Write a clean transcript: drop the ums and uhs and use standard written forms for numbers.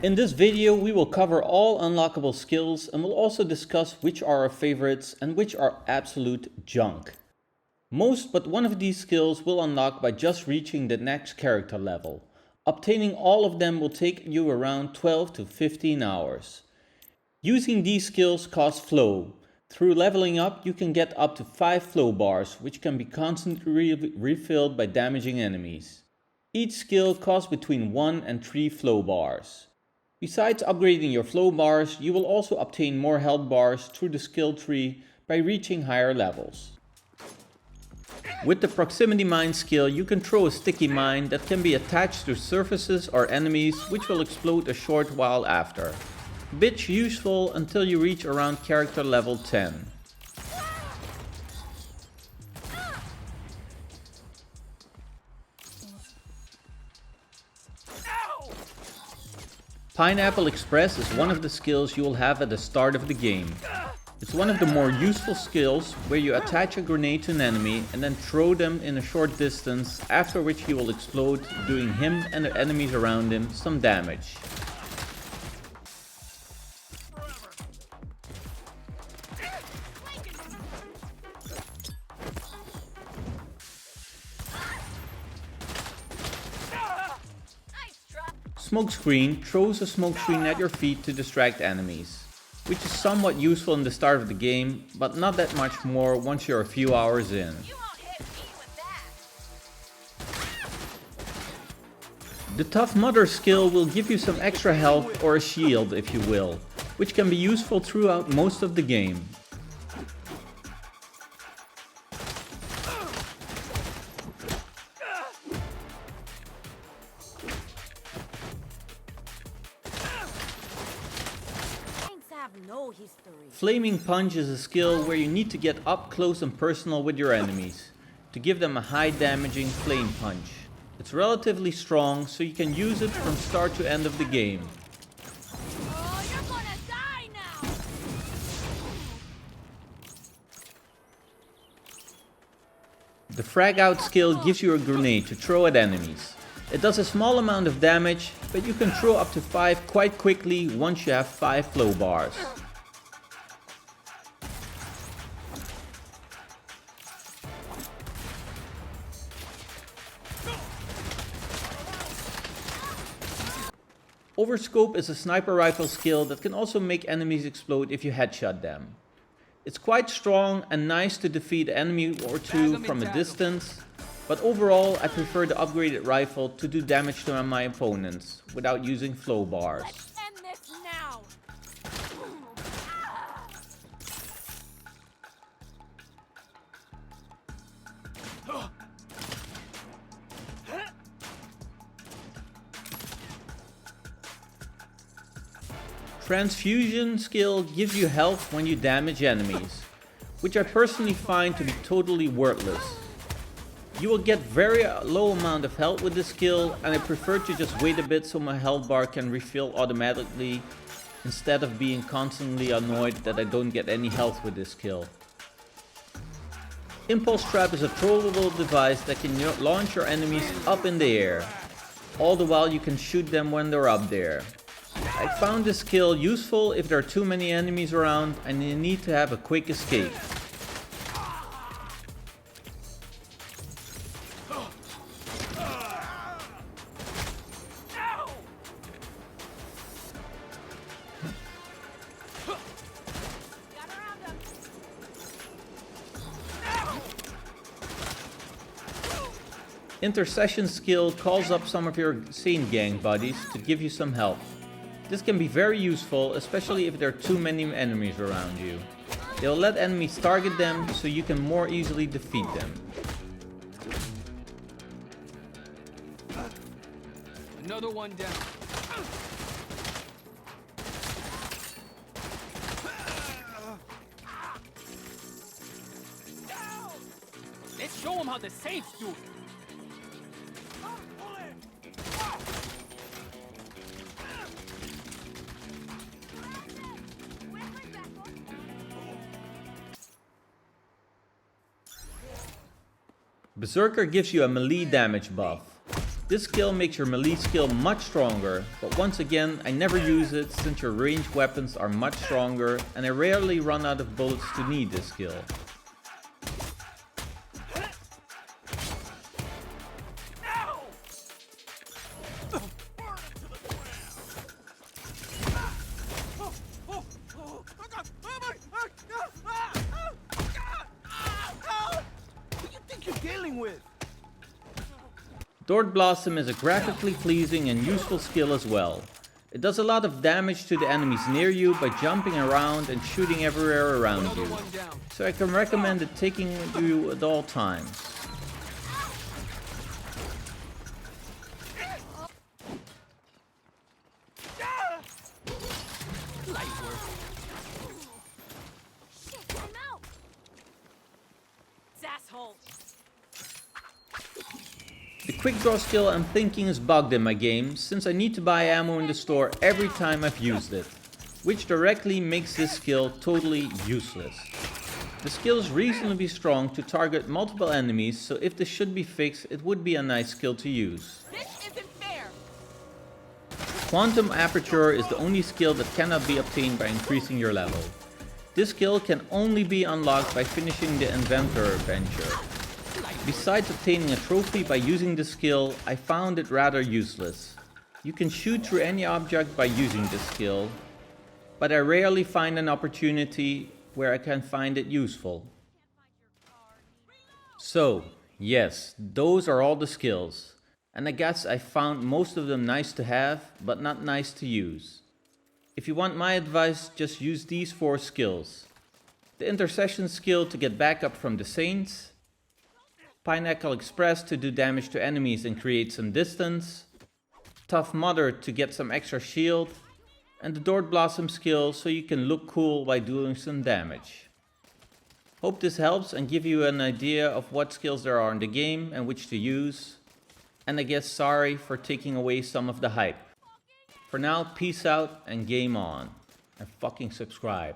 In this video we will cover all unlockable skills and we'll also discuss which are our favorites and which are absolute junk. Most but one of these skills will unlock by just reaching the next character level. Obtaining all of them will take you around 12 to 15 hours. Using these skills costs flow. Through leveling up you can get up to 5 flow bars, which can be constantly refilled by damaging enemies. Each skill costs between 1 and 3 flow bars. Besides upgrading your flow bars, you will also obtain more health bars through the skill tree by reaching higher levels. With the proximity mine skill you can throw a sticky mine that can be attached to surfaces or enemies, which will explode a short while after. Bit useful until you reach around character level 10. Pijnapple Express is one of the skills you will have at the start of the game. It's one of the more useful skills where you attach a grenade to an enemy and then throw them in a short distance, after which he will explode, doing him and the enemies around him some damage. Smokescreen throws a smokescreen at your feet to distract enemies, which is somewhat useful in the start of the game, but not that much more once you're a few hours in. The Tough Mudder skill will give you some extra health or a shield if you will, which can be useful throughout most of the game. Flaming Punch is a skill where you need to get up close and personal with your enemies to give them a high damaging flame punch. It's relatively strong, so you can use it from start to end of the game. Oh, you're gonna die now. The Frag Out skill gives you a grenade to throw at enemies. It does a small amount of damage, but you can throw up to 5 quite quickly once you have 5 flow bars. Overscope is a sniper rifle skill that can also make enemies explode if you headshot them. It's quite strong and nice to defeat an enemy or two from a distance, but overall I prefer the upgraded rifle to do damage to my opponents without using flow bars. Let's end this now. Transfusion Skill gives you health when you damage enemies, which I personally find to be totally worthless. You will get very low amount of health with this skill, and I prefer to just wait a bit so my health bar can refill automatically instead of being constantly annoyed that I don't get any health with this skill. Impulse Trap is a throwable device that can launch your enemies up in the air. All the while you can shoot them when they're up there. I found this skill useful if there are too many enemies around and you need to have a quick escape. Intercession Skill calls up some of your Sane Gang buddies to give you some help. This can be very useful, especially if there are too many enemies around you. They'll let enemies target them so you can more easily defeat them. Another one down. Let's show them how the Saints do it. Berserker gives you a melee damage buff. This skill makes your melee skill much stronger, but once again I never use it since your ranged weapons are much stronger and I rarely run out of bullets to need this skill. Dort Blossom is a graphically pleasing and useful skill as well. It does a lot of damage to the enemies near you by jumping around and shooting everywhere around you. So I can recommend it taking you at all times. Shit, I'm out! Asshole! The quick draw skill I'm thinking is bugged in my game, since I need to buy ammo in the store every time I've used it, which directly makes this skill totally useless. The skill is reasonably strong to target multiple enemies, so if this should be fixed, it would be a nice skill to use. This isn't fair! Quantum Aperture is the only skill that cannot be obtained by increasing your level. This skill can only be unlocked by finishing the Inventor adventure. Besides obtaining a trophy by using this skill, I found it rather useless. You can shoot through any object by using this skill, but I rarely find an opportunity where I can find it useful. So, yes, those are all the skills, and I guess I found most of them nice to have, but not nice to use. If you want my advice, just use these 4 skills. The Intercession Skill to get backup from the Saints, Pijnapple Express to do damage to enemies and create some distance, Tough Mother to get some extra shield, and the Dort Blossom skill so you can look cool by doing some damage. Hope this helps and give you an idea of what skills there are in the game and which to use. And I guess sorry for taking away some of the hype. For now, peace out and game on. And fucking subscribe.